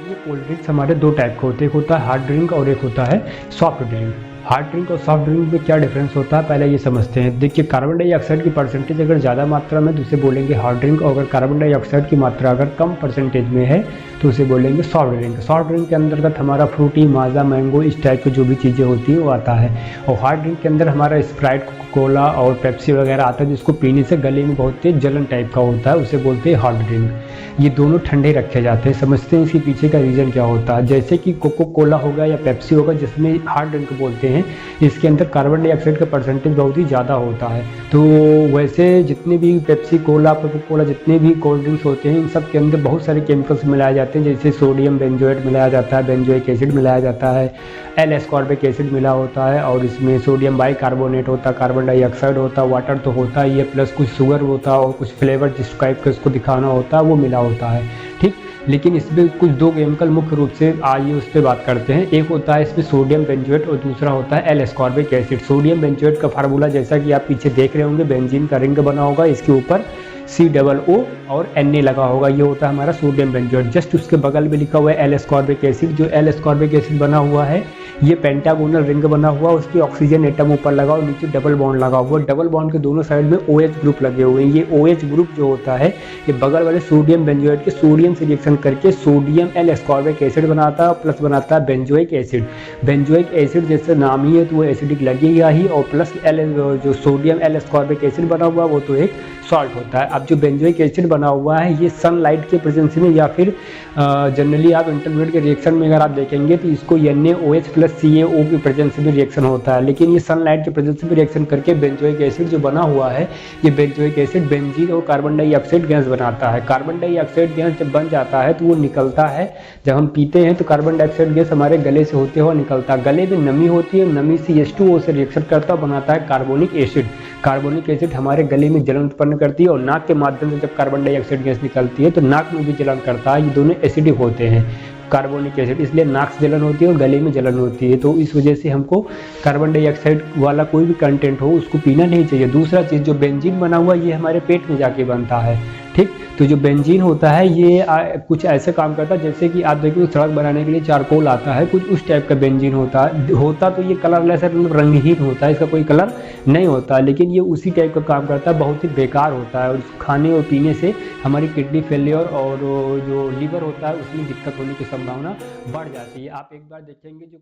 देखिए cold drinks हमारे दो टाइप के होते हैं, एक होता है हार्ड ड्रिंक और एक होता है सॉफ्ट ड्रिंक। हार्ड ड्रिंक और सॉफ्ट ड्रिंक में क्या डिफरेंस होता है पहले ये समझते हैं। देखिए कार्बन डाइऑक्साइड की परसेंटेज अगर ज़्यादा मात्रा में तो उसे बोलेंगे हार्ड ड्रिंक, और अगर कार्बन डाइऑक्साइड की मात्रा अगर कम परसेंटेज में है तो उसे बोलेंगे सॉफ्ट ड्रिंक। सॉफ्ट ड्रिंक के अंतर्गत हमारा फ्रूटी, माजा, मैंगो इस टाइप की जो भी चीज़ें होती हैं वो आता है। और हार्ड ड्रिंक के अंदर हमारा स्प्राइट, कोला और पेप्सी वगैरह आता है, जिसको पीने से गले में बहुत तेज जलन टाइप का होता है, उसे बोलते हैं हार्ड ड्रिंक। ये दोनों ठंडे रखे जाते हैं। समझते हैं इसके पीछे का रीज़न क्या होता है। जैसे कि कोको कोला होगा या पेप्सी होगा जिसमें हार्ड ड्रिंक बोलते हैं, इसके अंदर कार्बन डाइऑक्साइड का परसेंटेज बहुत ही ज़्यादा होता है। तो वैसे जितने भी पेप्सी, कोला, कोको कोला, जितने भी कोल्ड ड्रिंक्स होते हैं इन सब के अंदर बहुत सारे केमिकल्स मिलाए जाते हैं। जैसे सोडियम बेंजोएट मिलाया जाता है, बेंजोइक एसिड मिलाया जाता है, एल एस्कॉर्बिक एसिड मिला होता है, और इसमें सोडियम बाइकार्बोनेट होता है, कार्बन डाइऑक्साइड होता है, वाटर तो होता ही है, प्लस कुछ शुगर होता है और कुछ फ्लेवर जिस टाइप का उसको दिखाना होता है वो मिला होता है। ठीक, लेकिन इसमें कुछ दो केमिकल मुख्य रूप से आइए उस पर बात करते हैं। एक होता है इसमें सोडियम बेंजोएट और दूसरा होता है L ascorbic acid. Sodium benzoate का फार्मूला जैसा कि आप पीछे देख रहे होंगे, बेंजीन का रिंग बना होगा, इसके ऊपर COO और Na लगा होगा, ये होता है हमारा सोडियम बेंजोएट। जस्ट उसके बगल में लिखा हुआ है एल एस्कॉर्बिक एसिड। जो एल एस्कॉर्बिक एसिड बना हुआ है ये पेंटागोनल रिंग बना हुआ, उसकी ऑक्सीजन एटम ऊपर लगा और नीचे डबल बॉन्ड लगा हुआ। डबल बॉन्ड के दोनों साइड में OH ग्रुप लगे हुए हैं। ये OH ग्रुप जो होता है ये बगल वाले सोडियम बेंजोएट के सोडियम से रिएक्शन करके सोडियम एल एस्कॉर्बिक एसिड बनाता है और प्लस बनाता है बेंजोइक एसिड। बेंजोइक एसिड जैसे नाम ही है तो वो एसिडिक लगेगा ही, और प्लस जो सोडियम एल एस्कॉर्बिक एसिड बना हुआ वो तो एक सॉल्ट होता है। अब जो बेंजोइक एसिड बना हुआ है ये सनलाइट के प्रेजेंस में या फिर जनरली आप इंटरमीडिएट के रिएक्शन में अगर आप देखेंगे तो इसको NaOH प्लस CaO की प्रेजेंस में रिएक्शन होता है, लेकिन ये सनलाइट के प्रेजेंस में रिएक्शन करके बेंजोइक एसिड जो बना हुआ है ये बेंजोइक एसिड बेंजीन और कार्बन डाइऑक्साइड गैस बनाता है। कार्बन डाइऑक्साइड गैस जब बन जाता है तो वो निकलता है, जब हम पीते हैं तो कार्बन डाइऑक्साइड गैस हमारे गले से होते हुए निकलता है। गले में नमी होती है, नमी से H2O से रिएक्शन करता बनाता है कार्बोनिक एसिड। कार्बोनिक एसिड हमारे गले में जलन उत्पन्न करती है और नाक के माध्यम से जब कार्बन डाइऑक्साइड गैस निकलती है तो नाक में भी जलन करता है। ये दोनों एसिडिक होते हैं कार्बोनिक एसिड, इसलिए नाक से जलन होती है और गले में जलन होती है। तो इस वजह से हमको कार्बन डाइऑक्साइड वाला कोई भी कंटेंट हो उसको पीना नहीं चाहिए। दूसरा चीज़ जो बेंजीन बना हुआ ये हमारे पेट में जाके बनता है। ठीक, तो जो बेंजीन होता है ये कुछ ऐसे काम करता है जैसे कि आप देखिए सड़क बनाने के लिए चारकोल आता है, कुछ उस टाइप का बेंजीन होता तो ये कलरलेस है, मतलब रंगहीन होता है, इसका कोई कलर नहीं होता, लेकिन ये उसी टाइप का काम करता है, बहुत ही बेकार होता है और खाने और पीने से हमारी किडनी फेलियर और जो लीवर होता है उसमें दिक्कत होने की संभावना बढ़ जाती है। आप एक बार देखेंगे जो